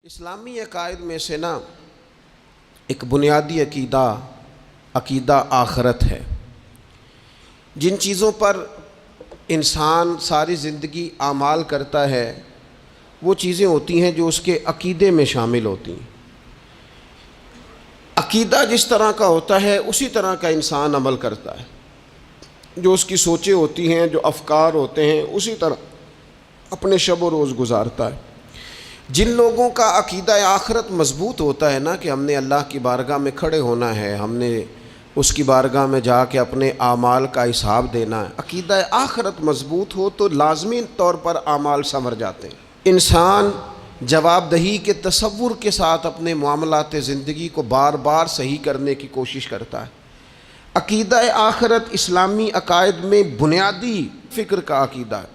اسلامی عقائد میں سے نا ایک بنیادی عقیدہ آخرت ہے۔ جن چیزوں پر انسان ساری زندگی اعمال کرتا ہے وہ چیزیں ہوتی ہیں جو اس کے عقیدے میں شامل ہوتی ہیں۔ عقیدہ جس طرح کا ہوتا ہے اسی طرح کا انسان عمل کرتا ہے، جو اس کی سوچیں ہوتی ہیں، جو افکار ہوتے ہیں، اسی طرح اپنے شب و روز گزارتا ہے۔ جن لوگوں کا عقیدہ آخرت مضبوط ہوتا ہے نا کہ ہم نے اللہ کی بارگاہ میں کھڑے ہونا ہے، ہم نے اس کی بارگاہ میں جا کے اپنے اعمال کا حساب دینا ہے، عقیدہ آخرت مضبوط ہو تو لازمی طور پر اعمال سنور جاتے ہیں۔ انسان جواب دہی کے تصور کے ساتھ اپنے معاملات زندگی کو بار بار صحیح کرنے کی کوشش کرتا ہے۔ عقیدہ آخرت اسلامی عقائد میں بنیادی فکر کا عقیدہ ہے،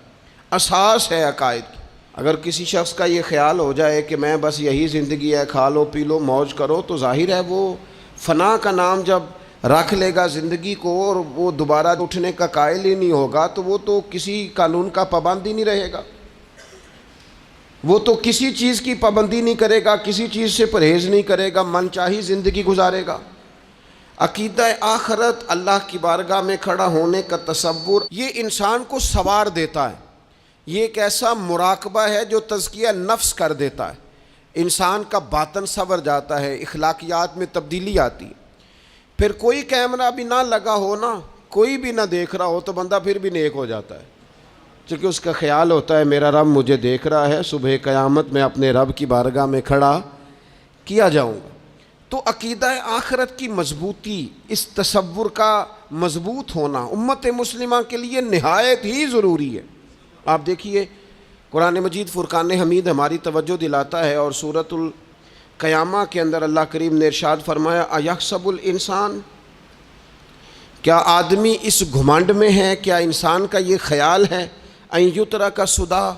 اساس ہے عقائد کی۔ اگر کسی شخص کا یہ خیال ہو جائے کہ میں بس یہی زندگی ہے، کھا لو پی لو موج کرو، تو ظاہر ہے وہ فنا کا نام جب رکھ لے گا زندگی کو اور وہ دوبارہ اٹھنے کا قائل ہی نہیں ہوگا تو وہ تو کسی قانون کا پابند ہی نہیں رہے گا، وہ تو کسی چیز کی پابندی نہیں کرے گا، کسی چیز سے پرہیز نہیں کرے گا، من چاہی زندگی گزارے گا۔ عقیدہ آخرت، اللہ کی بارگاہ میں کھڑا ہونے کا تصور، یہ انسان کو سوار دیتا ہے۔ یہ ایک ایسا مراقبہ ہے جو تزکیہ نفس کر دیتا ہے، انسان کا باطن سنور جاتا ہے، اخلاقیات میں تبدیلی آتی ہے۔ پھر کوئی کیمرہ بھی نہ لگا ہو نا، کوئی بھی نہ دیکھ رہا ہو تو بندہ پھر بھی نیک ہو جاتا ہے، کیونکہ اس کا خیال ہوتا ہے میرا رب مجھے دیکھ رہا ہے، صبح قیامت میں اپنے رب کی بارگاہ میں کھڑا کیا جاؤں گا۔ تو عقیدہ آخرت کی مضبوطی، اس تصور کا مضبوط ہونا امت مسلمہ کے لیے نہایت ہی ضروری ہے۔ آپ دیکھیے قرآن مجید فرقان حمید ہماری توجہ دلاتا ہے، اور سورۃ القیامہ کے اندر اللہ کریم نے ارشاد فرمایا ایحسب الانسان، کیا آدمی اس گھمنڈ میں ہے، کیا انسان کا یہ خیال ہے ان یترک سدی،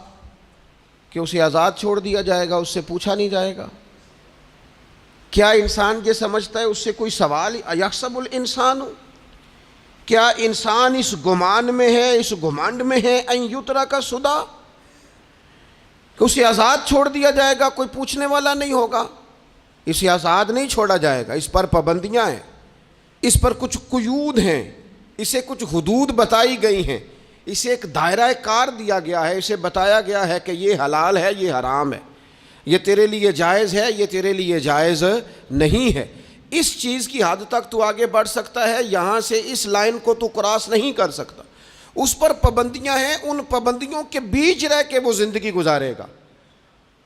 کہ اسے آزاد چھوڑ دیا جائے گا، اس سے پوچھا نہیں جائے گا؟ کیا انسان یہ سمجھتا ہے اس سے کوئی سوال؟ ایحسب الانسان، کیا انسان اس گمان میں ہے، اس گھمنڈ میں ہے ان یترک سدی، کہ اسے آزاد چھوڑ دیا جائے گا، کوئی پوچھنے والا نہیں ہوگا؟ اسے آزاد نہیں چھوڑا جائے گا، اس پر پابندیاں ہیں، اس پر کچھ قیود ہیں، اسے کچھ حدود بتائی گئی ہیں، اسے ایک دائرہ کار دیا گیا ہے، اسے بتایا گیا ہے کہ یہ حلال ہے، یہ حرام ہے، یہ تیرے لیے جائز ہے، یہ تیرے لیے جائز نہیں ہے۔ اس چیز کی حد تک تو آگے بڑھ سکتا ہے، یہاں سے اس لائن کو تو کراس نہیں کر سکتا، اس پر پابندیاں ہیں، ان پابندیوں کے بیچ رہ کے وہ زندگی گزارے گا۔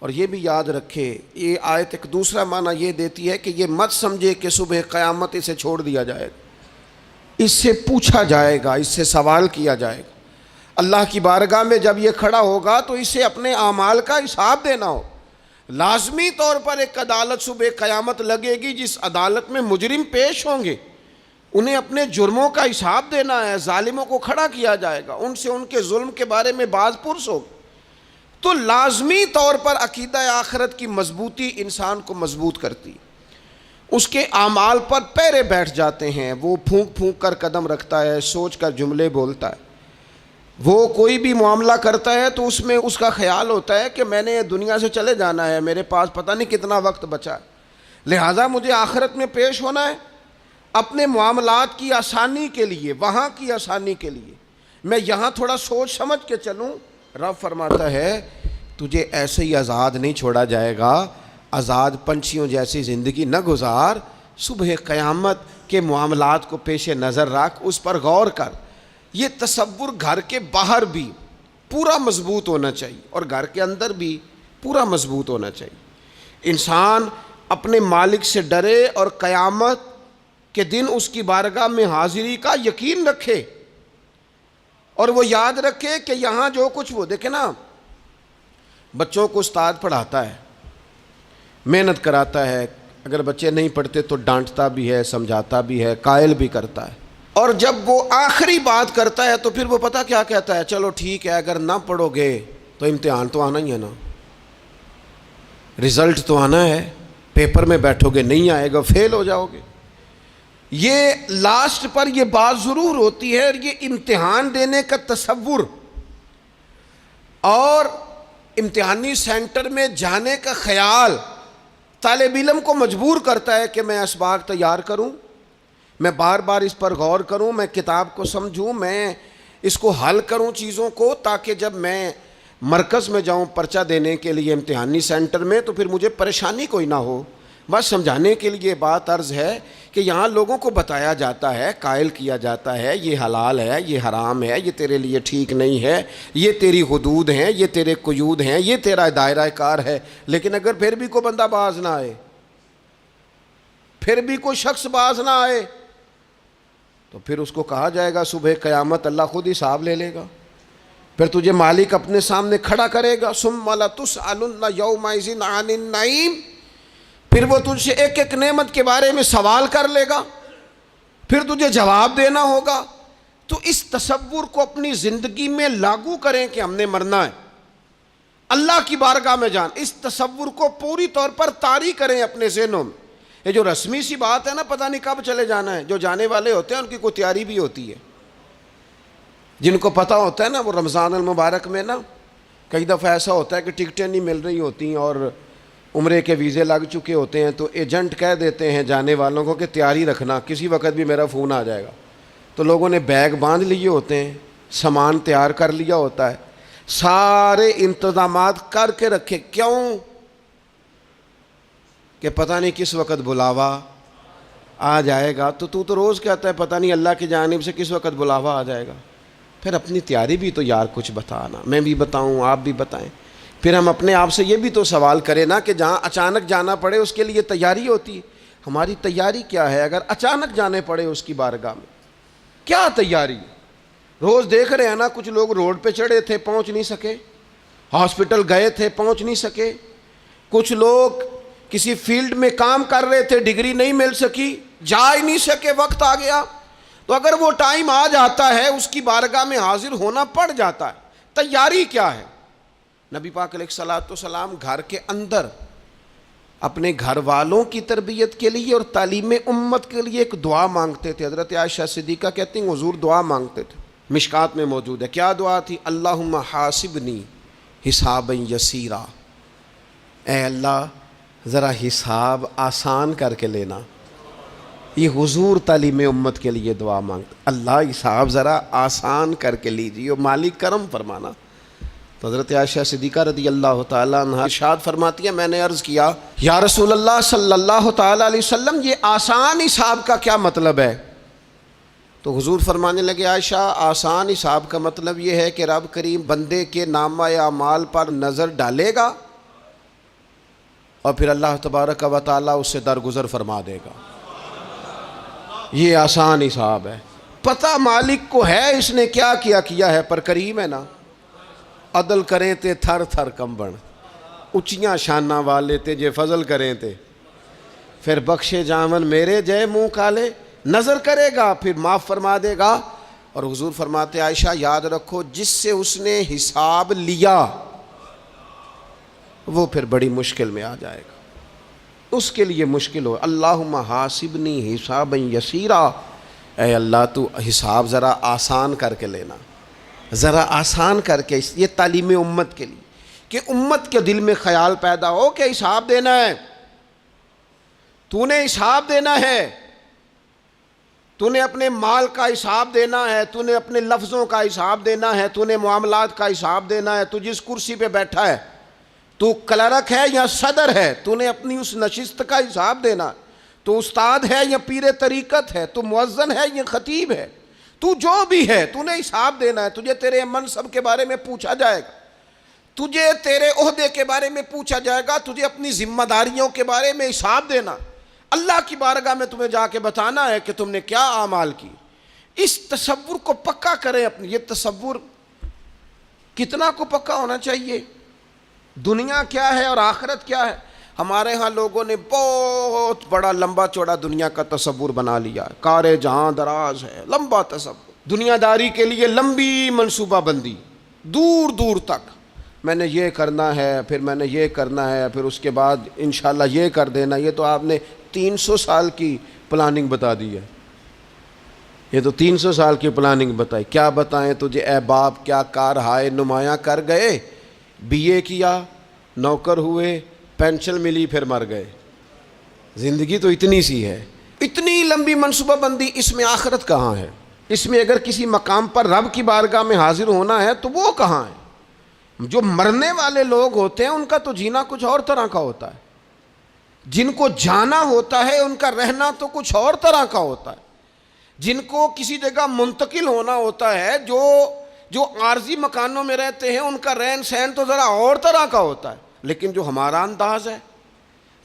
اور یہ بھی یاد رکھے، یہ آیت ایک دوسرا معنی یہ دیتی ہے کہ یہ مت سمجھے کہ صبح قیامت اسے چھوڑ دیا جائے گا، اس سے پوچھا جائے گا، اس سے سوال کیا جائے گا۔ اللہ کی بارگاہ میں جب یہ کھڑا ہوگا تو اسے اپنے اعمال کا حساب دینا ہو۔ لازمی طور پر ایک عدالت صبح قیامت لگے گی، جس عدالت میں مجرم پیش ہوں گے، انہیں اپنے جرموں کا حساب دینا ہے، ظالموں کو کھڑا کیا جائے گا، ان سے ان کے ظلم کے بارے میں باز پرس ہوگا۔ تو لازمی طور پر عقیدہ آخرت کی مضبوطی انسان کو مضبوط کرتی ہے، اس کے اعمال پر پیرے بیٹھ جاتے ہیں، وہ پھونک پھونک کر قدم رکھتا ہے، سوچ کر جملے بولتا ہے، وہ کوئی بھی معاملہ کرتا ہے تو اس میں اس کا خیال ہوتا ہے کہ میں نے دنیا سے چلے جانا ہے، میرے پاس پتہ نہیں کتنا وقت بچا ہے، لہٰذا مجھے آخرت میں پیش ہونا ہے، اپنے معاملات کی آسانی کے لیے، وہاں کی آسانی کے لیے میں یہاں تھوڑا سوچ سمجھ کے چلوں۔ رب فرماتا ہے تجھے ایسے ہی آزاد نہیں چھوڑا جائے گا، آزاد پنچھیوں جیسی زندگی نہ گزار، صبح قیامت کے معاملات کو پیش نظر رکھ، اس پر غور کر۔ یہ تصور گھر کے باہر بھی پورا مضبوط ہونا چاہیے اور گھر کے اندر بھی پورا مضبوط ہونا چاہیے۔ انسان اپنے مالک سے ڈرے اور قیامت کے دن اس کی بارگاہ میں حاضری کا یقین رکھے، اور وہ یاد رکھے کہ یہاں جو کچھ، وہ دیکھیں نا، بچوں کو استاد پڑھاتا ہے، محنت کراتا ہے، اگر بچے نہیں پڑھتے تو ڈانٹتا بھی ہے، سمجھاتا بھی ہے، قائل بھی کرتا ہے، اور جب وہ آخری بات کرتا ہے تو پھر وہ پتہ کیا کہتا ہے؟ چلو ٹھیک ہے، اگر نہ پڑھو گے تو امتحان تو آنا ہی ہے نا، رزلٹ تو آنا ہے، پیپر میں بیٹھو گے نہیں آئے گا، فیل ہو جاؤ گے۔ یہ لاسٹ پر یہ بات ضرور ہوتی ہے، اور یہ امتحان دینے کا تصور اور امتحانی سینٹر میں جانے کا خیال طالب علم کو مجبور کرتا ہے کہ میں اسباق تیار کروں، میں بار بار اس پر غور کروں، میں کتاب کو سمجھوں، میں اس کو حل کروں چیزوں کو، تاکہ جب میں مرکز میں جاؤں پرچہ دینے کے لیے امتحانی سینٹر میں تو پھر مجھے پریشانی کوئی نہ ہو۔ بس سمجھانے کے لیے بات عرض ہے کہ یہاں لوگوں کو بتایا جاتا ہے، قائل کیا جاتا ہے یہ حلال ہے، یہ حرام ہے، یہ تیرے لیے ٹھیک نہیں ہے، یہ تیری حدود ہیں، یہ تیرے قیود ہیں، یہ تیرا دائرہ کار ہے۔ لیکن اگر پھر بھی کوئی بندہ باز نہ آئے، پھر بھی کوئی شخص باز نہ آئے، تو پھر اس کو کہا جائے گا صبح قیامت اللہ خود حساب لے لے گا، پھر تجھے مالک اپنے سامنے کھڑا کرے گا، ثم لتسألن یومئذ عن النعیم، پھر وہ تجھ سے ایک ایک نعمت کے بارے میں سوال کر لے گا، پھر تجھے جواب دینا ہوگا۔ تو اس تصور کو اپنی زندگی میں لاگو کریں کہ ہم نے مرنا ہے، اللہ کی بارگاہ میں جان، اس تصور کو پوری طور پر طاری کریں اپنے ذہنوں میں۔ یہ جو رسمی سی بات ہے نا، پتہ نہیں کب چلے جانا ہے، جو جانے والے ہوتے ہیں ان کی کوئی تیاری بھی ہوتی ہے، جن کو پتہ ہوتا ہے نا وہ رمضان المبارک میں نا کئی دفعہ ایسا ہوتا ہے کہ ٹکٹیں نہیں مل رہی ہوتی ہیں اور عمرے کے ویزے لگ چکے ہوتے ہیں، تو ایجنٹ کہہ دیتے ہیں جانے والوں کو کہ تیاری رکھنا، کسی وقت بھی میرا فون آ جائے گا۔ تو لوگوں نے بیگ باندھ لیے ہوتے ہیں، سامان تیار کر لیا ہوتا ہے، سارے انتظامات کر کے رکھے، کیوں کہ پتہ نہیں کس وقت بلاوا آ جائے گا۔ تو روز کہتا ہے پتہ نہیں اللہ کی جانب سے کس وقت بلاوا آ جائے گا۔ پھر اپنی تیاری بھی تو یار کچھ بتانا، میں بھی بتاؤں آپ بھی بتائیں۔ پھر ہم اپنے آپ سے یہ بھی تو سوال کریں نا کہ جہاں اچانک جانا پڑے اس کے لیے تیاری ہوتی ہے، ہماری تیاری کیا ہے؟ اگر اچانک جانے پڑے اس کی بارگاہ میں کیا تیاری؟ روز دیکھ رہے ہیں نا، کچھ لوگ روڈ پہ چڑھے تھے پہنچ نہیں سکے، ہاسپٹل گئے تھے پہنچ نہیں سکے، کچھ لوگ کسی فیلڈ میں کام کر رہے تھے ڈگری نہیں مل سکی، جا ہی نہیں سکے، وقت آ گیا۔ تو اگر وہ ٹائم آ جاتا ہے اس کی بارگاہ میں حاضر ہونا پڑ جاتا ہے، تیاری کیا ہے؟ نبی پاک علیہ الصلوۃ والسلام گھر کے اندر اپنے گھر والوں کی تربیت کے لیے اور تعلیم امت کے لیے ایک دعا مانگتے تھے۔ حضرت عائشہ صدیقہ کہتی ہیں حضور دعا مانگتے تھے، مشکات میں موجود ہے۔ کیا دعا تھی؟ اللہم حاسبنی حسابا یسیرا، اے اللہ ذرا حساب آسان کر کے لینا۔ یہ حضور تعلیم امت کے لیے دعا مانگتے، اللہ حساب ذرا آسان کر کے لیجیے، مالک کرم فرمانا۔ تو حضرت عائشہ صدیقہ رضی اللہ تعالیٰ عنہ ارشاد فرماتی ہے میں نے عرض کیا یا رسول اللہ صلی اللہ تعالیٰ علیہ وسلم یہ آسان حساب کا کیا مطلب ہے؟ تو حضور فرمانے لگے عائشہ آسان حساب کا مطلب یہ ہے کہ رب کریم بندے کے نامہ اعمال پر نظر ڈالے گا اور پھر اللہ تبارک و تعالیٰ اس سے درگزر فرما دے گا۔ یہ آسان حساب ہے، پتہ مالک کو ہے اس نے کیا کیا ہے، پر کریم ہے نا۔ عدل کریں تے تھر تھر کمبن، اچیاں شاناں والے تے جے فضل کریں تے پھر بخشے جاون میرے جے منہ کالے، نظر کرے گا پھر معاف فرما دے گا۔ اور حضور فرماتے عائشہ یاد رکھو جس سے اس نے حساب لیا وہ پھر بڑی مشکل میں آ جائے گا، اس کے لیے مشکل ہو۔ اللہم حاسبنی حسابا یسیرا، اے اللہ تو حساب ذرا آسان کر کے لینا، ذرا آسان کر کے۔ یہ تعلیم امت کے لیے کہ امت کے دل میں خیال پیدا ہو کہ حساب دینا ہے، تو نے حساب دینا ہے، تو نے اپنے مال کا حساب دینا ہے، تو نے اپنے لفظوں کا حساب دینا ہے، تو نے معاملات کا حساب دینا ہے۔ تو جس کرسی پہ بیٹھا ہے، تو کلرک ہے یا صدر ہے، تو نے اپنی اس نشست کا حساب دینا۔ تو استاد ہے یا پیر طریقت ہے، تو مؤذن ہے یا خطیب ہے، تو جو بھی ہے تو نے حساب دینا ہے۔ تجھے تیرے منصب کے بارے میں پوچھا جائے گا، تجھے تیرے عہدے کے بارے میں پوچھا جائے گا، تجھے اپنی ذمہ داریوں کے بارے میں حساب دینا، اللہ کی بارگاہ میں تمہیں جا کے بتانا ہے کہ تم نے کیا اعمال کی۔ اس تصور کو پکا کریں اپنی۔ یہ تصور کتنا کو پکا ہونا چاہیے، دنیا کیا ہے اور آخرت کیا ہے۔ ہمارے ہاں لوگوں نے بہت بڑا لمبا چوڑا دنیا کا تصور بنا لیا، کار جہاں دراز ہے، لمبا تصور، دنیا داری کے لیے لمبی منصوبہ بندی، دور دور تک میں نے یہ کرنا ہے، پھر میں نے یہ کرنا ہے، پھر اس کے بعد انشاءاللہ یہ کر دینا۔ یہ تو آپ نے 300 سال کی پلاننگ بتا دی ہے، یہ تو 300 سال کی پلاننگ بتائی۔ کیا بتائیں تجھے اے باپ، کیا کار ہائے نمایاں کر گئے، بی اے کیا، نوکر ہوئے، پینشن ملی، پھر مر گئے۔ زندگی تو اتنی سی ہے، اتنی لمبی منصوبہ بندی، اس میں آخرت کہاں ہے؟ اس میں اگر کسی مقام پر رب کی بارگاہ میں حاضر ہونا ہے تو وہ کہاں ہے؟ جو مرنے والے لوگ ہوتے ہیں ان کا تو جینا کچھ اور طرح کا ہوتا ہے، جن کو جانا ہوتا ہے ان کا رہنا تو کچھ اور طرح کا ہوتا ہے، جن کو کسی جگہ منتقل ہونا ہوتا ہے، جو عارضی مکانوں میں رہتے ہیں ان کا رہن سہن تو ذرا اور طرح کا ہوتا ہے، لیکن جو ہمارا انداز ہے،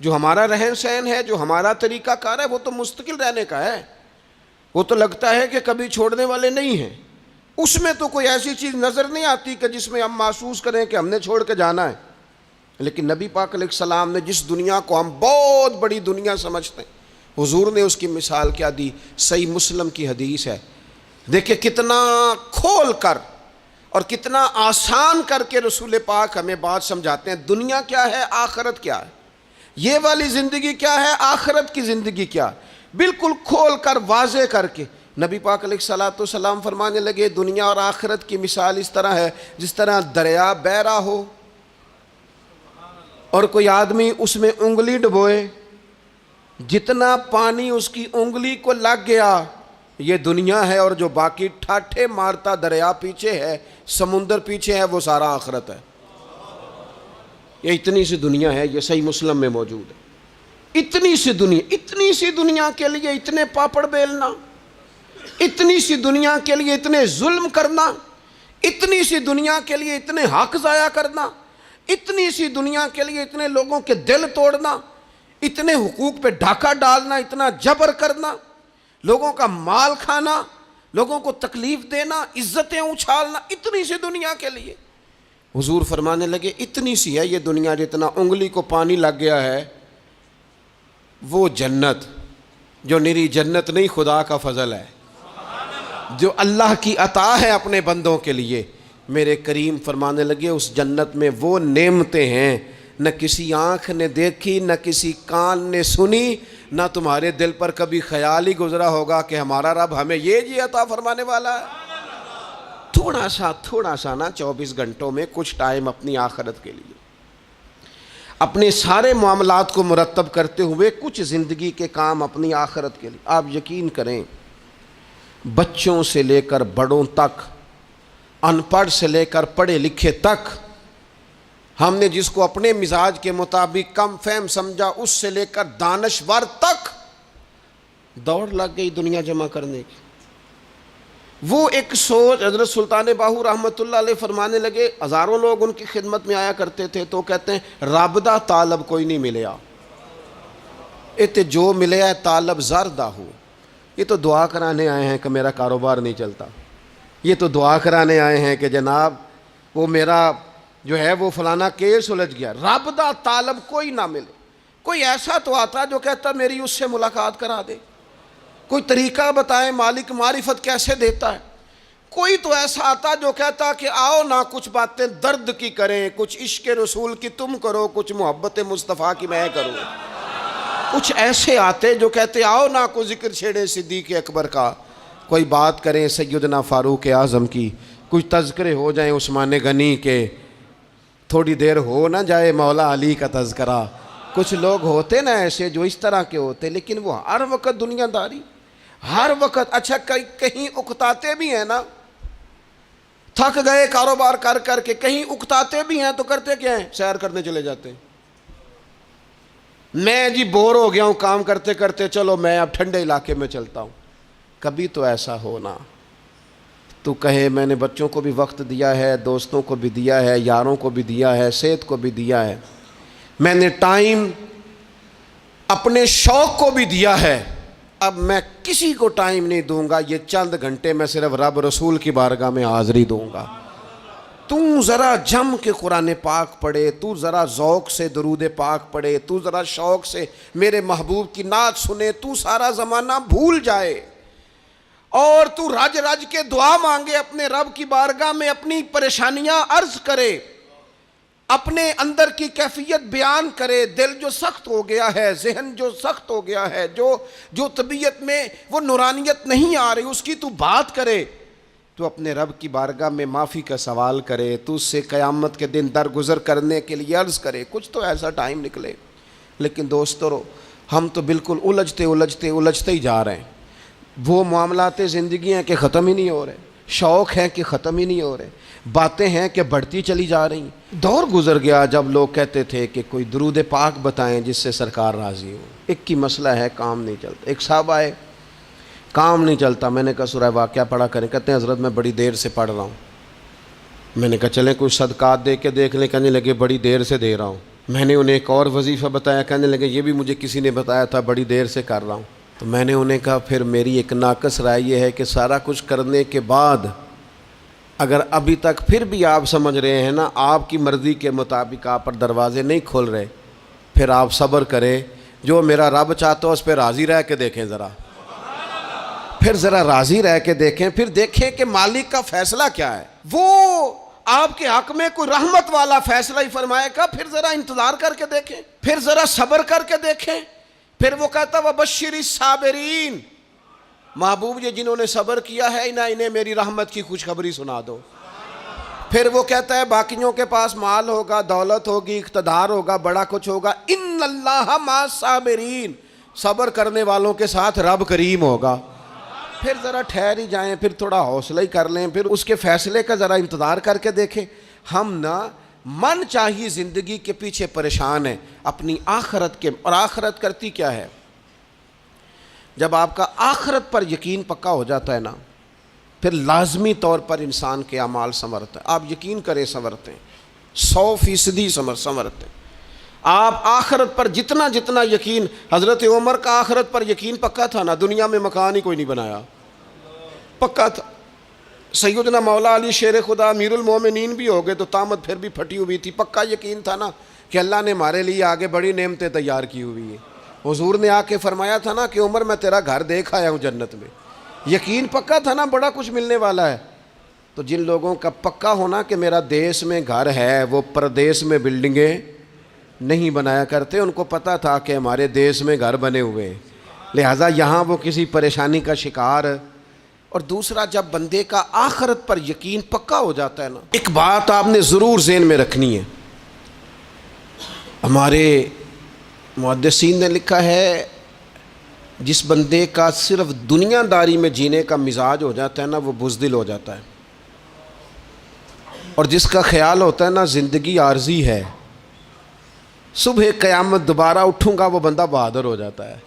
جو ہمارا رہن سہن ہے، جو ہمارا طریقہ کار ہے، وہ تو مستقل رہنے کا ہے، وہ تو لگتا ہے کہ کبھی چھوڑنے والے نہیں ہیں۔ اس میں تو کوئی ایسی چیز نظر نہیں آتی کہ جس میں ہم محسوس کریں کہ ہم نے چھوڑ کے جانا ہے۔ لیکن نبی پاک علیہ السلام نے جس دنیا کو ہم بہت بڑی دنیا سمجھتے ہیں، حضور نے اس کی مثال کیا دی؟ صحیح مسلم کی حدیث ہے، دیکھیں کتنا کھول کر اور کتنا آسان کر کے رسول پاک ہمیں بات سمجھاتے ہیں۔ دنیا کیا ہے، آخرت کیا ہے، یہ والی زندگی کیا ہے، آخرت کی زندگی کیا ہے، بالکل کھول کر واضح کر کے نبی پاک علیہ الصلوۃ والسلام فرمانے لگے دنیا اور آخرت کی مثال اس طرح ہے جس طرح دریا بہ رہا ہو اور کوئی آدمی اس میں انگلی ڈبوئے، جتنا پانی اس کی انگلی کو لگ گیا یہ دنیا ہے، اور جو باقی ٹھاٹھے مارتا دریا پیچھے ہے، سمندر پیچھے ہے، وہ سارا آخرت ہے۔ یہ اتنی سی دنیا ہے، یہ صحیح مسلم میں موجود ہے۔ اتنی سی دنیا کے لیے اتنے پاپڑ بیلنا، اتنی سی دنیا کے لیے اتنے ظلم کرنا، اتنی سی دنیا کے لیے اتنے حق ضائع کرنا، اتنی سی دنیا کے لیے اتنے لوگوں کے دل توڑنا، اتنے حقوق پہ ڈھاکہ ڈالنا، اتنا جبر کرنا، لوگوں کا مال کھانا، لوگوں کو تکلیف دینا، عزتیں اچھالنا، اتنی سی دنیا کے لیے حضور فرمانے لگے اتنی سی ہے یہ دنیا، جتنا انگلی کو پانی لگ گیا ہے وہ جنت، جو نری جنت نہیں، خدا کا فضل ہے، جو اللہ کی عطا ہے اپنے بندوں کے لیے۔ میرے کریم فرمانے لگے اس جنت میں وہ نعمتیں ہیں نہ کسی آنکھ نے دیکھی، نہ کسی کان نے سنی، نہ تمہارے دل پر کبھی خیال ہی گزرا ہوگا کہ ہمارا رب ہمیں یہ جی عطا فرمانے والا ہے۔ تھوڑا سا نا 24 گھنٹوں میں کچھ ٹائم اپنی آخرت کے لیے، اپنے سارے معاملات کو مرتب کرتے ہوئے کچھ زندگی کے کام اپنی آخرت کے لیے۔ آپ یقین کریں بچوں سے لے کر بڑوں تک، ان پڑھ سے لے کر پڑھے لکھے تک، ہم نے جس کو اپنے مزاج کے مطابق کم فہم سمجھا اس سے لے کر دانشور تک دوڑ لگ گئی دنیا جمع کرنے کی۔ وہ ایک سوچ حضرت سلطان باہو رحمۃ اللہ علیہ فرمانے لگے، ہزاروں لوگ ان کی خدمت میں آیا کرتے تھے تو کہتے ہیں رابدہ طالب کوئی نہیں ملیا، تے جو ملیا ہے طالب زردہ ہو، یہ تو دعا کرانے آئے ہیں کہ میرا کاروبار نہیں چلتا، یہ تو دعا کرانے آئے ہیں کہ جناب وہ میرا جو ہے وہ فلانا کیس سلجھ گیا۔ رابدہ طالب کوئی نہ ملے۔ کوئی ایسا تو آتا جو کہتا میری اس سے ملاقات کرا دے، کوئی طریقہ بتائے مالک معرفت کیسے دیتا ہے۔ کوئی تو ایسا آتا جو کہتا کہ آؤ نہ کچھ باتیں درد کی کریں، کچھ عشق رسول کی تم کرو، کچھ محبت مصطفیٰ کی میں کروں۔ کچھ ایسے آتے جو کہتے آؤ نہ کوئی ذکر چھیڑے صدیق اکبر کا، کوئی بات کریں سیدنا فاروق اعظم کی، کچھ تذکرے ہو جائیں عثمان غنی کے، تھوڑی دیر ہو نہ جائے مولا علی کا تذکرہ۔ کچھ لوگ ہوتے نا ایسے جو اس طرح کے ہوتے، لیکن وہ ہر وقت دنیا داری، ہر وقت اچھا کہیں اکتاتے بھی ہیں نا، تھک گئے کاروبار کر کر کے، کہیں اکتاتے بھی ہیں تو کرتے کیا ہیں، سیر کرنے چلے جاتے ہیں۔ میں جی بور ہو گیا ہوں کام کرتے کرتے، چلو میں اب ٹھنڈے علاقے میں چلتا ہوں۔ کبھی تو ایسا ہونا تو کہے میں نے بچوں کو بھی وقت دیا ہے، دوستوں کو بھی دیا ہے، یاروں کو بھی دیا ہے، صحت کو بھی دیا ہے، میں نے ٹائم اپنے شوق کو بھی دیا ہے، اب میں کسی کو ٹائم نہیں دوں گا، یہ چند گھنٹے میں صرف رب رسول کی بارگاہ میں حاضری دوں گا۔ تو ذرا جم کے قرآن پاک پڑھے، تو ذرا ذوق سے درود پاک پڑھے، تو ذرا شوق سے میرے محبوب کی نعت سنے، تو سارا زمانہ بھول جائے اور تو رج رج کے دعا مانگے اپنے رب کی بارگاہ میں، اپنی پریشانیاں عرض کرے، اپنے اندر کی کیفیت بیان کرے۔ دل جو سخت ہو گیا ہے، ذہن جو سخت ہو گیا ہے، جو طبیعت میں وہ نورانیت نہیں آ رہی، اس کی تو بات کرے، تو اپنے رب کی بارگاہ میں معافی کا سوال کرے، تو اس سے قیامت کے دن درگزر کرنے کے لیے عرض کرے، کچھ تو ایسا ٹائم نکلے۔ لیکن دوستو ہم تو بالکل الجھتے ہی جا رہے ہیں. وہ معاملات زندگی ہیں کہ ختم ہی نہیں ہو رہے, شوق ہیں کہ ختم ہی نہیں ہو رہے, باتیں ہیں کہ بڑھتی چلی جا رہی ہیں. دور گزر گیا جب لوگ کہتے تھے کہ کوئی درود پاک بتائیں جس سے سرکار راضی ہو. ایک کی مسئلہ ہے, کام نہیں چلتا. ایک صاحب آئے, کام نہیں چلتا. میں نے کہا سورہ واقعہ پڑھا کریں. کہتے ہیں حضرت میں بڑی دیر سے پڑھ رہا ہوں. میں نے کہا چلیں کچھ صدقات دے کے دیکھ لیں. کہنے لگے بڑی دیر سے دے رہا ہوں. میں نے انہیں ایک اور وظیفہ بتایا. کہنے لگے یہ بھی مجھے کسی نے بتایا تھا, بڑی دیر سے کر رہا ہوں. تو میں نے انہیں کہا پھر میری ایک ناقص رائے یہ ہے کہ سارا کچھ کرنے کے بعد اگر ابھی تک پھر بھی آپ سمجھ رہے ہیں نا آپ کی مرضی کے مطابق آپ پر دروازے نہیں کھل رہے, پھر آپ صبر کریں. جو میرا رب چاہتا ہو اس پہ راضی رہ کے دیکھیں ذرا. پھر ذرا راضی رہ کے دیکھیں, پھر دیکھیں کہ مالک کا فیصلہ کیا ہے. وہ آپ کے حق میں کوئی رحمت والا فیصلہ ہی فرمائے گا. پھر ذرا انتظار کر کے دیکھیں, پھر ذرا صبر کر کے دیکھیں. پھر وہ کہتا وبشر الصابرین, محبوب یہ جنہوں نے صبر کیا ہے انہیں میری رحمت کی خوشخبری سنا دو. پھر وہ کہتا ہے باقیوں کے پاس مال ہوگا, دولت ہوگی, اقتدار ہوگا, بڑا کچھ ہوگا, ان اللہ مع الصابرین, صبر کرنے والوں کے ساتھ رب کریم ہوگا. پھر ذرا ٹھہر ہی جائیں, پھر تھوڑا حوصلہ ہی کر لیں, پھر اس کے فیصلے کا ذرا انتظار کر کے دیکھیں. ہم نہ من چاہیے زندگی کے پیچھے پریشان ہیں اپنی آخرت کے. اور آخرت کرتی کیا ہے؟ جب آپ کا آخرت پر یقین پکا ہو جاتا ہے نا, پھر لازمی طور پر انسان کے اعمال سنورتے ہیں. آپ یقین کریں سنورتے ہیں, 100% سنورتے ہیں. آپ آخرت پر جتنا یقین, حضرت عمر کا آخرت پر یقین پکا تھا نا, دنیا میں مکان ہی کوئی نہیں بنایا, پکا تھا. سیدنا مولا علی شیر خدا امیر المومنین بھی ہو گئے تو طامت پھر بھی پھٹی ہوئی تھی. پکا یقین تھا نا کہ اللہ نے ہمارے لیے آگے بڑی نعمتیں تیار کی ہوئی ہیں. حضور نے آ کے فرمایا تھا نا کہ عمر میں تیرا گھر دیکھ آیا ہوں جنت میں. یقین پکا تھا نا بڑا کچھ ملنے والا ہے. تو جن لوگوں کا پکا ہونا کہ میرا دیس میں گھر ہے, وہ پردیس میں بلڈنگیں نہیں بنایا کرتے. ان کو پتہ تھا کہ ہمارے دیس میں گھر بنے ہوئے ہیں, لہٰذا یہاں وہ کسی پریشانی کا شکار. اور دوسرا, جب بندے کا آخرت پر یقین پکا ہو جاتا ہے نا, ایک بات آپ نے ضرور ذہن میں رکھنی ہے. ہمارے محدثین نے لکھا ہے جس بندے کا صرف دنیا داری میں جینے کا مزاج ہو جاتا ہے نا, وہ بزدل ہو جاتا ہے. اور جس کا خیال ہوتا ہے نا زندگی عارضی ہے, صبح قیامت دوبارہ اٹھوں گا, وہ بندہ بہادر ہو جاتا ہے.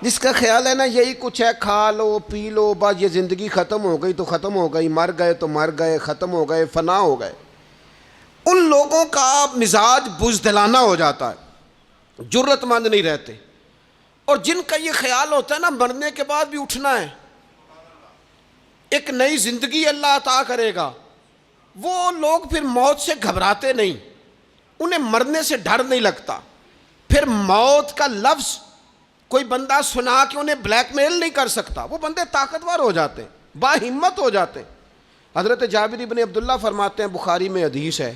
جس کا خیال ہے نا یہی کچھ ہے, کھا لو پی لو, بس یہ زندگی ختم ہو گئی تو ختم ہو گئی, مر گئے تو مر گئے, ختم ہو گئے, فنا ہو گئے, ان لوگوں کا مزاج بزدلانہ ہو جاتا ہے, جرت مند نہیں رہتے. اور جن کا یہ خیال ہوتا ہے نا مرنے کے بعد بھی اٹھنا ہے, ایک نئی زندگی اللہ عطا کرے گا, وہ لوگ پھر موت سے گھبراتے نہیں, انہیں مرنے سے ڈر نہیں لگتا. پھر موت کا لفظ کوئی بندہ سنا کہ انہیں بلیک میل نہیں کر سکتا. وہ بندے طاقتور ہو جاتے ہیں, باہمت ہو جاتے ہیں. حضرت جابر ابن عبداللہ فرماتے ہیں, بخاری میں حدیث ہے,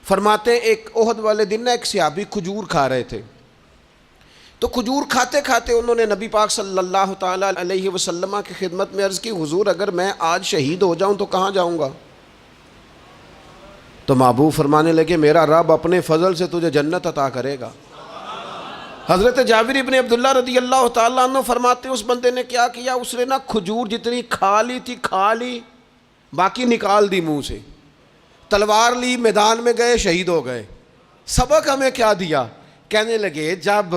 فرماتے ہیں ایک احد والے دن نا ایک صحابی کھجور کھا رہے تھے. تو کھجور کھاتے کھاتے انہوں نے نبی پاک صلی اللہ تعالیٰ علیہ وسلم کی خدمت میں عرض کی, حضور اگر میں آج شہید ہو جاؤں تو کہاں جاؤں گا؟ تو محبوب فرمانے لگے میرا رب اپنے فضل سے تجھے جنت عطا کرے گا. حضرت جابر ابن عبداللہ رضی اللہ تعالیٰ عنہ فرماتے اس بندے نے کیا کیا, اس نے نا کھجور جتنی کھا لی تھی کھا لی, باقی نکال دی منہ سے, تلوار لی, میدان میں گئے, شہید ہو گئے. سبق ہمیں کیا دیا؟ کہنے لگے جب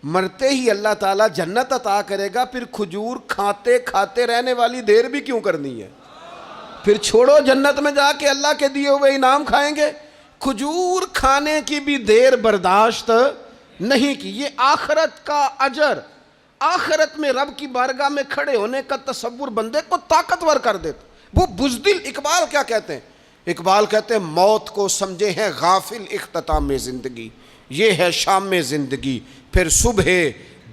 مرتے ہی اللہ تعالیٰ جنت عطا کرے گا, پھر کھجور کھاتے کھاتے رہنے والی دیر بھی کیوں کرنی ہے؟ پھر چھوڑو, جنت میں جا کے اللہ کے دیے ہوئے انعام کھائیں گے. کھجور کھانے کی بھی دیر برداشت نہیں کی. یہ آخرت کا اجر, آخرت میں رب کی بارگاہ میں کھڑے ہونے کا تصور بندے کو طاقتور کر دیتا. وہ بزدل. اقبال کیا کہتے ہیں؟ اقبال کہتے ہیں موت کو سمجھے ہیں غافل اختتام میں زندگی, یہ ہے شام میں زندگی, پھر صبح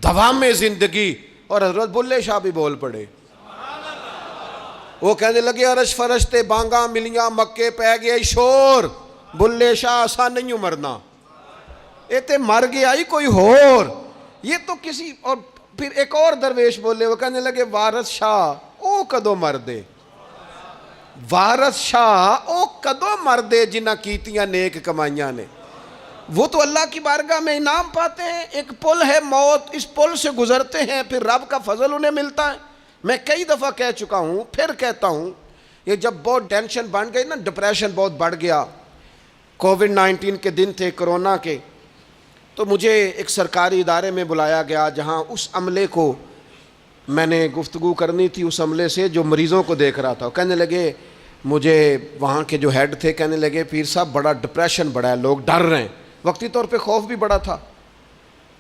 دوام میں زندگی. اور حضرت بلے شاہ بھی بول پڑے, وہ کہنے لگے عرش فرشتے بانگاں ملیاں مکے پہ گیا شور, بلے شاہ آسان نہیں مرنا, ایتے مر گیا ہی کوئی ہور. یہ تو کسی. اور پھر ایک اور درویش بولے, وہ کہنے لگے وارث شاہ او کدو مردے, وارث شاہ او کدو مردے جنہ کیتیاں نیک کمائیاں نے. وہ تو اللہ کی بارگاہ میں انعام پاتے ہیں. ایک پل ہے موت, اس پل سے گزرتے ہیں, پھر رب کا فضل انہیں ملتا ہے. میں کئی دفعہ کہہ چکا ہوں, پھر کہتا ہوں, یہ جب بہت ٹینشن بن گئی نا, ڈپریشن بہت بڑھ گیا, کووڈ-19 کے دن تھے, کرونا کے, تو مجھے ایک سرکاری ادارے میں بلایا گیا جہاں اس عملے کو میں نے گفتگو کرنی تھی, اس عملے سے جو مریضوں کو دیکھ رہا تھا. کہنے لگے, مجھے وہاں کے جو ہیڈ تھے کہنے لگے, پیر صاحب بڑا ڈپریشن بڑا ہے, لوگ ڈر رہے ہیں. وقتی طور پہ خوف بھی بڑا تھا.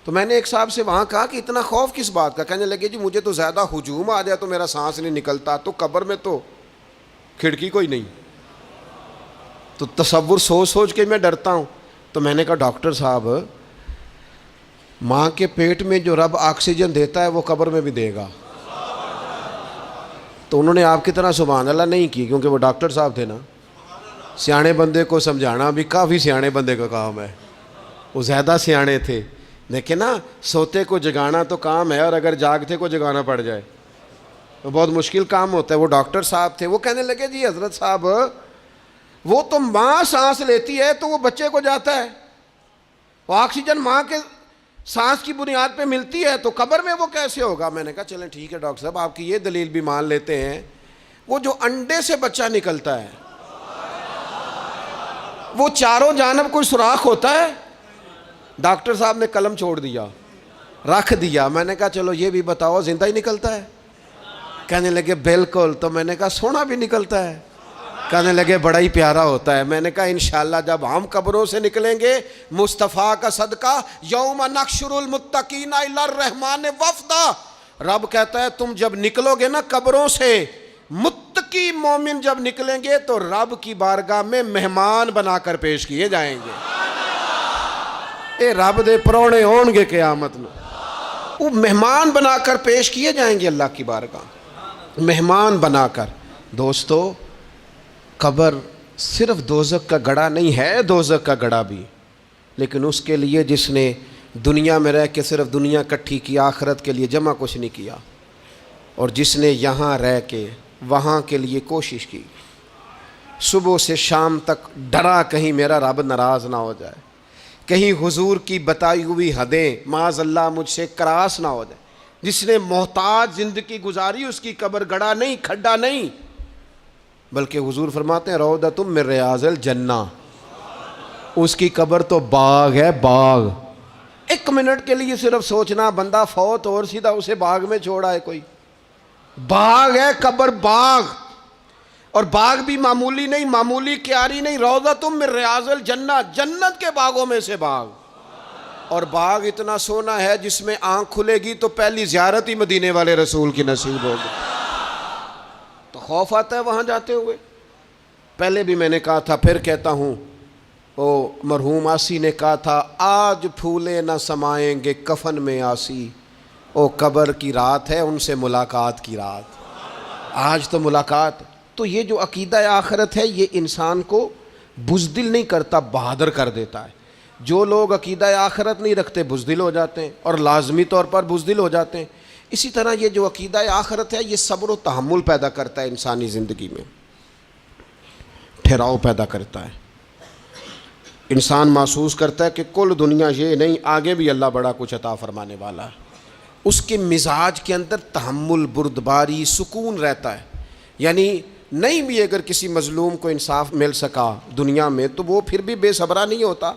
تو میں نے ایک صاحب سے وہاں کہا کہ اتنا خوف کس بات کا؟ کہنے لگے, جی مجھے تو زیادہ ہجوم آ جائے تو میرا سانس نہیں نکلتا, تو قبر میں تو کھڑکی کوئی نہیں, تو تصور سوچ سوچ کے میں ڈرتا ہوں. تو میں نے کہا, ڈاکٹر صاحب ماں کے پیٹ میں جو رب آکسیجن دیتا ہے وہ قبر میں بھی دے گا. تو انہوں نے آپ کی طرح سبحان اللہ نہیں کی, کیونکہ وہ ڈاکٹر صاحب تھے نا. سیانے بندے کو سمجھانا بھی کافی سیانے بندے کا کام ہے, وہ زیادہ سیانے تھے. لیکن نا, سوتے کو جگانا تو کام ہے, اور اگر جاگتے کو جگانا پڑ جائے تو بہت مشکل کام ہوتا ہے. وہ ڈاکٹر صاحب تھے. وہ کہنے لگے, جی حضرت صاحب وہ تو ماں سانس لیتی ہے تو وہ بچے کو جاتا ہے, وہ آکسیجن ماں کے سانس کی بنیاد پہ ملتی ہے, تو قبر میں وہ کیسے ہوگا؟ میں نے کہا چلیں ٹھیک ہے ڈاکٹر صاحب, آپ کی یہ دلیل بھی مان لیتے ہیں. وہ جو انڈے سے بچہ نکلتا ہے, وہ چاروں جانب کوئی سوراخ ہوتا ہے؟ ڈاکٹر صاحب نے قلم چھوڑ دیا, رکھ دیا. میں نے کہا چلو یہ بھی بتاؤ, زندہ ہی نکلتا ہے؟ کہنے لگے بالکل. تو میں نے کہا سونا بھی نکلتا ہے؟ کہنے لگے بڑا ہی پیارا ہوتا ہے. میں نے کہا انشاءاللہ جب ہم قبروں سے نکلیں گے, مصطفیٰ کا صدقہ, یوم نحشر المتقین الی الرحمن وفدا, رب کہتا ہے تم جب نکلو گے نا قبروں سے, متقی مومن جب نکلیں گے تو رب کی بارگاہ میں مہمان بنا کر پیش کیے جائیں گے. اے رب دے پرونے ہون گے قیامت میں, وہ مہمان بنا کر پیش کیے جائیں گے اللہ کی بارگاہ, مہمان بنا کر. دوستو, قبر صرف دوزخ کا گڑھا نہیں ہے, دوزخ کا گڑھا بھی, لیکن اس کے لیے جس نے دنیا میں رہ کے صرف دنیا کٹھی کی, آخرت کے لیے جمع کچھ نہیں کیا, اور جس نے یہاں رہ کے وہاں کے لیے کوشش کی, صبح سے شام تک ڈرا کہیں میرا رب ناراض نہ ہو جائے, کہیں حضور کی بتائی ہوئی حدیں معاذ اللہ مجھ سے کراس نہ ہو جائے. جس نے محتاج زندگی گزاری, اس کی قبر گڑھا نہیں, کھڈا نہیں, بلکہ حضور فرماتے ہیں روضۃ من ریاض الجنہ, اس کی قبر تو باغ ہے, باغ. ایک منٹ کے لیے صرف سوچنا, بندہ فوت اور سیدھا اسے باغ میں چھوڑا ہے کوئی, باغ ہے قبر, باغ. اور باغ بھی معمولی نہیں, معمولی کیاری نہیں, روضۃ من ریاض الجنہ, جنت کے باغوں میں سے باغ. اور باغ اتنا سونا ہے جس میں آنکھ کھلے گی تو پہلی زیارت ہی مدینے والے رسول کی نصیب ہوگی. تو خوف آتا ہے وہاں جاتے ہوئے. پہلے بھی میں نے کہا تھا, پھر کہتا ہوں, وہ مرحوم آسی نے کہا تھا, آج پھولے نہ سمائیں گے کفن میں آسی, او قبر کی رات ہے ان سے ملاقات کی رات. آج تو ملاقات. تو یہ جو عقیدہ آخرت ہے یہ انسان کو بزدل نہیں کرتا, بہادر کر دیتا ہے. جو لوگ عقیدہ آخرت نہیں رکھتے بزدل ہو جاتے ہیں, اور لازمی طور پر بزدل ہو جاتے ہیں. اسی طرح یہ جو عقیدہ آخرت ہے یہ صبر و تحمل پیدا کرتا ہے انسانی زندگی میں, ٹھہراؤ پیدا کرتا ہے. انسان محسوس کرتا ہے کہ کل دنیا یہ نہیں, آگے بھی اللہ بڑا کچھ عطا فرمانے والا ہے. اس کے مزاج کے اندر تحمل, بردباری, سکون رہتا ہے. یعنی نہیں بھی اگر کسی مظلوم کو انصاف مل سکا دنیا میں تو وہ پھر بھی بے صبرا نہیں ہوتا,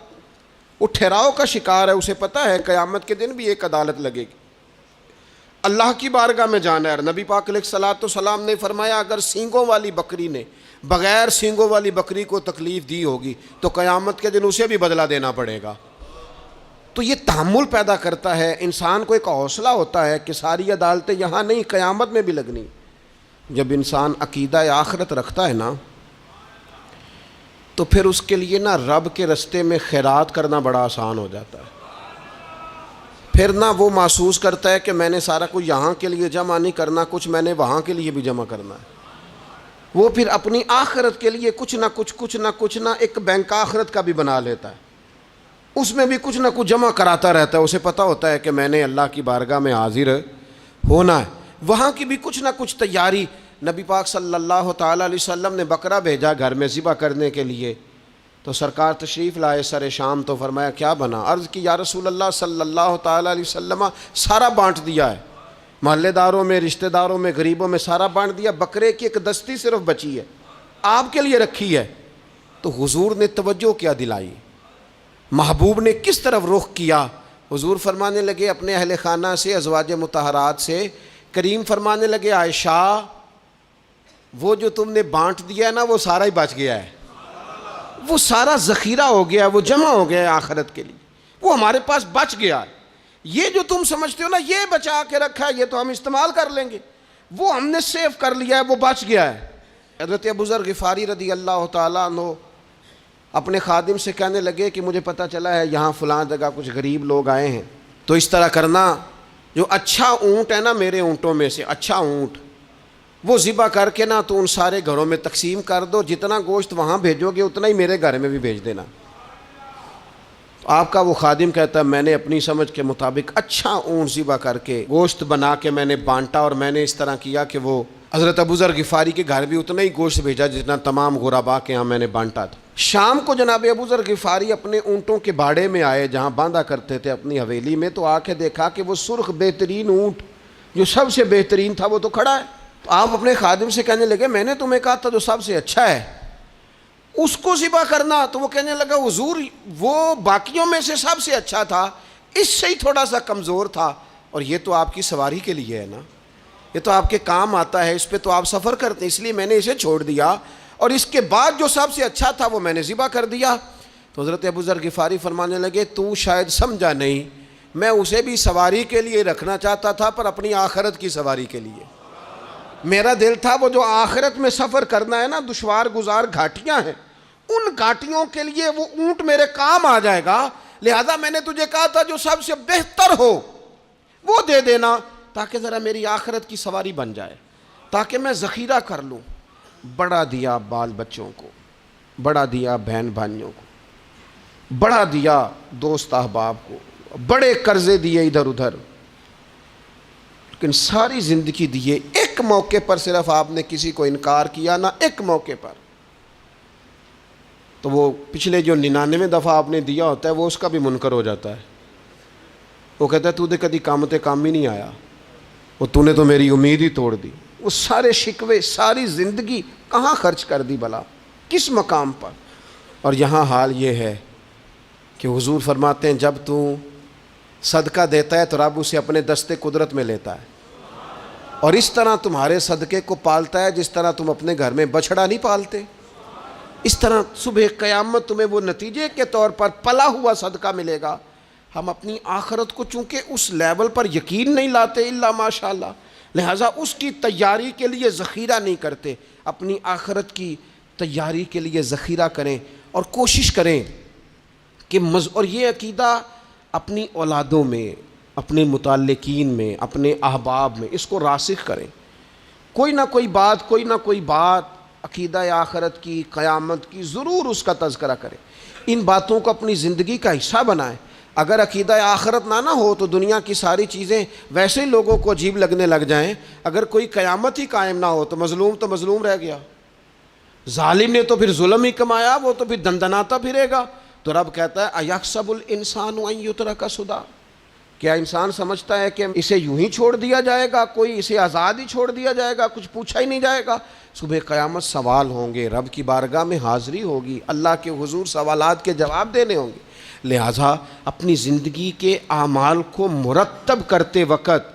وہ ٹھہراؤ کا شکار ہے. اسے پتہ ہے قیامت کے دن بھی ایک عدالت لگے گی, اللہ کی بارگاہ میں جانا ہے. نبی پاک علیہ الصلوۃ والسلام نے فرمایا اگر سینگوں والی بکری نے بغیر سینگوں والی بکری کو تکلیف دی ہوگی تو قیامت کے دن اسے بھی بدلہ دینا پڑے گا. تو یہ تحمل پیدا کرتا ہے, انسان کو ایک حوصلہ ہوتا ہے کہ ساری عدالتیں یہاں نہیں, قیامت میں بھی لگنی. جب انسان عقیدہ آخرت رکھتا ہے نا تو پھر اس کے لیے نا رب کے رستے میں خیرات کرنا بڑا آسان ہو جاتا ہے. پھر نہ وہ محسوس کرتا ہے کہ میں نے سارا کچھ یہاں کے لیے جمع نہیں کرنا, کچھ میں نے وہاں کے لیے بھی جمع کرنا ہے. وہ پھر اپنی آخرت کے لیے کچھ نہ ایک بینک آخرت کا بھی بنا لیتا ہے, اس میں بھی کچھ نہ کچھ جمع کراتا رہتا ہے. اسے پتہ ہوتا ہے کہ میں نے اللہ کی بارگاہ میں حاضر ہونا ہے, وہاں کی بھی کچھ نہ کچھ تیاری. نبی پاک صلی اللہ تعالیٰ علیہ وسلم نے بکرا بھیجا گھر میں ذبح کرنے کے لیے, تو سرکار تشریف لائے سر شام، تو فرمایا کیا بنا؟ عرض کی یا رسول اللہ صلی اللہ تعالیٰ علیہ وسلم سارا بانٹ دیا ہے، محلے داروں میں، رشتہ داروں میں، غریبوں میں سارا بانٹ دیا، بکرے کی ایک دستی صرف بچی ہے، آپ کے لیے رکھی ہے۔ تو حضور نے توجہ کیا دلائی، محبوب نے کس طرف رخ کیا؟ حضور فرمانے لگے اپنے اہل خانہ سے، ازواج مطہرات سے، کریم فرمانے لگے عائشہ وہ جو تم نے بانٹ دیا ہے نا وہ سارا ہی بچ گیا ہے، وہ سارا ذخیرہ ہو گیا، وہ جمع ہو گیا ہے آخرت کے لیے، وہ ہمارے پاس بچ گیا ہے۔ یہ جو تم سمجھتے ہو نا یہ بچا کے رکھا ہے، یہ تو ہم استعمال کر لیں گے، وہ ہم نے سیو کر لیا ہے، وہ بچ گیا ہے۔ حضرت ابو ذر غفاری رضی اللہ تعالیٰ عنہ اپنے خادم سے کہنے لگے کہ مجھے پتہ چلا ہے یہاں فلاں جگہ کچھ غریب لوگ آئے ہیں، تو اس طرح کرنا، جو اچھا اونٹ ہے نا میرے اونٹوں میں سے، اچھا اونٹ وہ ذبح کر کے نا تو ان سارے گھروں میں تقسیم کر دو، جتنا گوشت وہاں بھیجو گے اتنا ہی میرے گھر میں بھی بھیج دینا۔ تو آپ کا وہ خادم کہتا ہے میں نے اپنی سمجھ کے مطابق اچھا اونٹ ذبح کر کے گوشت بنا کے میں نے بانٹا، اور میں نے اس طرح کیا کہ وہ حضرت ابو ذر غفاری کے گھر بھی اتنا ہی گوشت بھیجا جتنا تمام غربا کے ہاں میں نے بانٹا تھا۔ شام کو جناب ابو ذر غفاری اپنے اونٹوں کے باڑے میں آئے جہاں باندھا کرتے تھے اپنی حویلی میں، تو آ کے دیکھا کہ وہ سرخ بہترین اونٹ جو سب سے بہترین تھا وہ تو کھڑا ہے۔ تو آپ اپنے خادم سے کہنے لگے میں نے تمہیں کہا تھا جو سب سے اچھا ہے اس کو ذبح کرنا، تو وہ کہنے لگا حضور وہ باقیوں میں سے سب سے اچھا تھا، اس سے ہی تھوڑا سا کمزور تھا، اور یہ تو آپ کی سواری کے لیے ہے نا، یہ تو آپ کے کام آتا ہے، اس پہ تو آپ سفر کرتے ہیں، اس لیے میں نے اسے چھوڑ دیا، اور اس کے بعد جو سب سے اچھا تھا وہ میں نے ذبح کر دیا۔ تو حضرت ابو ذر غفاری فرمانے لگے تو شاید سمجھا نہیں، میں اسے بھی سواری کے لیے رکھنا چاہتا تھا پر اپنی آخرت کی سواری کے لیے۔ میرا دل تھا وہ جو آخرت میں سفر کرنا ہے نا، دشوار گزار گھاٹیاں ہیں، ان گھاٹیوں کے لیے وہ اونٹ میرے کام آ جائے گا، لہذا میں نے تجھے کہا تھا جو سب سے بہتر ہو وہ دے دینا تاکہ ذرا میری آخرت کی سواری بن جائے، تاکہ میں ذخیرہ کر لوں۔ بڑا دیا بال بچوں کو، بڑا دیا بہن بھائیوں کو، بڑا دیا دوست احباب کو، بڑے قرضے دیے ادھر ادھر، لیکن ساری زندگی دیے، ایک موقع پر صرف آپ نے کسی کو انکار کیا نہ، ایک موقع پر، تو وہ پچھلے جو 99 دفعہ آپ نے دیا ہوتا ہے وہ اس کا بھی منکر ہو جاتا ہے، وہ کہتا ہے تو نے کدی کام تے کام ہی نہیں آیا، وہ تو نے تو میری امید ہی توڑ دی۔ وہ سارے شکوے ساری زندگی کہاں خرچ کر دی بلا، کس مقام پر؟ اور یہاں حال یہ ہے کہ حضور فرماتے ہیں جب تو صدقہ دیتا ہے تو رب اسے اپنے دستے قدرت میں لیتا ہے، اور اس طرح تمہارے صدقے کو پالتا ہے جس طرح تم اپنے گھر میں بچھڑا نہیں پالتے، اس طرح صبح قیامت تمہیں وہ نتیجے کے طور پر پلا ہوا صدقہ ملے گا۔ ہم اپنی آخرت کو چونکہ اس لیول پر یقین نہیں لاتے الا ماشاءاللہ، لہٰذا اس کی تیاری کے لیے ذخیرہ نہیں کرتے۔ اپنی آخرت کی تیاری کے لیے ذخیرہ کریں اور کوشش کریں کہ اور یہ عقیدہ اپنی اولادوں میں، اپنے متعلقین میں، اپنے احباب میں اس کو راسخ کریں۔ کوئی نہ کوئی بات عقیدہ آخرت کی، قیامت کی ضرور اس کا تذکرہ کریں، ان باتوں کو اپنی زندگی کا حصہ بنائیں۔ اگر عقیدہ آخرت نہ ہو تو دنیا کی ساری چیزیں ویسے ہی لوگوں کو عجیب لگنے لگ جائیں۔ اگر کوئی قیامت ہی قائم نہ ہو تو مظلوم رہ گیا، ظالم نے تو پھر ظلم ہی کمایا، وہ تو پھر دندناتا پھرے گا۔ تو رب کہتا ہے اَيَحْسَبُ الْإِنسَانُ أَن يُتْرَكَ سُدًى، کیا انسان سمجھتا ہے کہ اسے یوں ہی چھوڑ دیا جائے گا، کوئی اسے آزاد ہی چھوڑ دیا جائے گا، کچھ پوچھا ہی نہیں جائے گا؟ صبح قیامت سوال ہوں گے، رب کی بارگاہ میں حاضری ہوگی، اللہ کے حضور سوالات کے جواب دینے ہوں گے۔ لہٰذا اپنی زندگی کے اعمال کو مرتب کرتے وقت،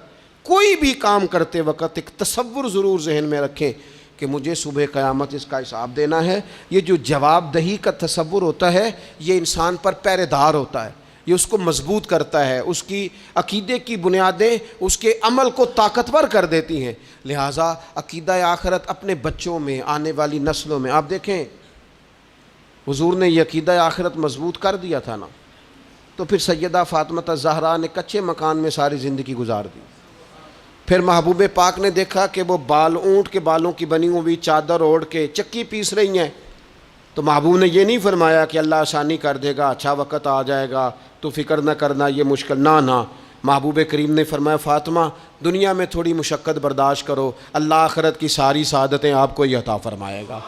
کوئی بھی کام کرتے وقت ایک تصور ضرور ذہن میں رکھیں کہ مجھے صبح قیامت اس کا حساب دینا ہے۔ یہ جو جواب دہی کا تصور ہوتا ہے یہ انسان پر پہرے دار ہوتا ہے، یہ اس کو مضبوط کرتا ہے، اس کی عقیدے کی بنیادیں اس کے عمل کو طاقتور کر دیتی ہیں۔ لہٰذا عقیدہ آخرت اپنے بچوں میں، آنے والی نسلوں میں، آپ دیکھیں حضور نے یہ عقیدہ آخرت مضبوط کر دیا تھا نا، تو پھر سیدہ فاطمہ الزہرا نے کچے مکان میں ساری زندگی گزار دی۔ پھر محبوب پاک نے دیکھا کہ وہ اونٹ کے بالوں کی بنی ہوئی چادر اوڑھ کے چکی پیس رہی ہیں، تو محبوب نے یہ نہیں فرمایا کہ اللہ آسانی کر دے گا، اچھا وقت آ جائے گا تو فکر نہ کرنا، یہ مشکل نہ۔ محبوب کریم نے فرمایا فاطمہ دنیا میں تھوڑی مشقت برداشت کرو، اللہ آخرت کی ساری سعادتیں آپ کو ہی عطا فرمائے گا۔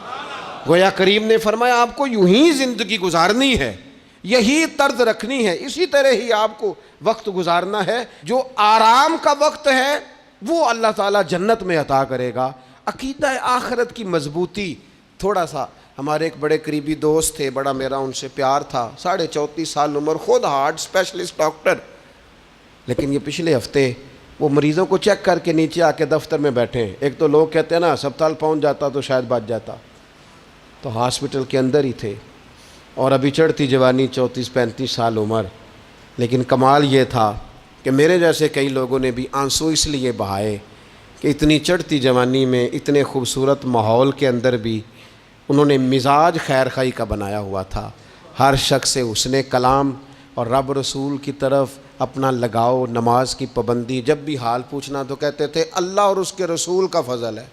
گویا کریم نے فرمایا آپ کو یوں ہی زندگی گزارنی ہے، یہی طرز رکھنی ہے، اسی طرح ہی آپ کو وقت گزارنا ہے۔ جو آرام کا وقت ہے وہ اللہ تعالیٰ جنت میں عطا کرے گا۔ عقیدہ آخرت کی مضبوطی، تھوڑا سا ہمارے ایک بڑے قریبی دوست تھے، بڑا میرا ان سے پیار تھا، 34.5 سال عمر، خود ہارٹ اسپیشلسٹ ڈاکٹر، لیکن یہ پچھلے ہفتے وہ مریضوں کو چیک کر کے نیچے آ کے دفتر میں بیٹھے ہیں۔ ایک تو لوگ کہتے ہیں نا ہسپتال پہنچ جاتا تو شاید بچ جاتا، تو ہاسپٹل کے اندر ہی تھے، اور ابھی چڑھتی جوانی، 34-35 سال عمر۔ لیکن کمال یہ تھا کہ میرے جیسے کئی لوگوں نے بھی آنسو اس لیے بہائے کہ اتنی چڑھتی جوانی میں اتنے خوبصورت ماحول کے اندر بھی انہوں نے مزاج خیر خواہی کا بنایا ہوا تھا، ہر شخص سے حسن کلام اور رب رسول کی طرف اپنا لگاؤ، نماز کی پابندی، جب بھی حال پوچھنا تو کہتے تھے اللہ اور اس کے رسول کا فضل ہے۔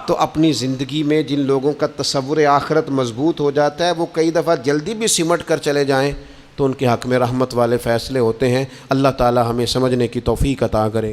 تو اپنی زندگی میں جن لوگوں کا تصور آخرت مضبوط ہو جاتا ہے وہ کئی دفعہ جلدی بھی سمٹ کر چلے جائیں تو ان کے حق میں رحمت والے فیصلے ہوتے ہیں۔ اللہ تعالی ہمیں سمجھنے کی توفیق عطا کرے۔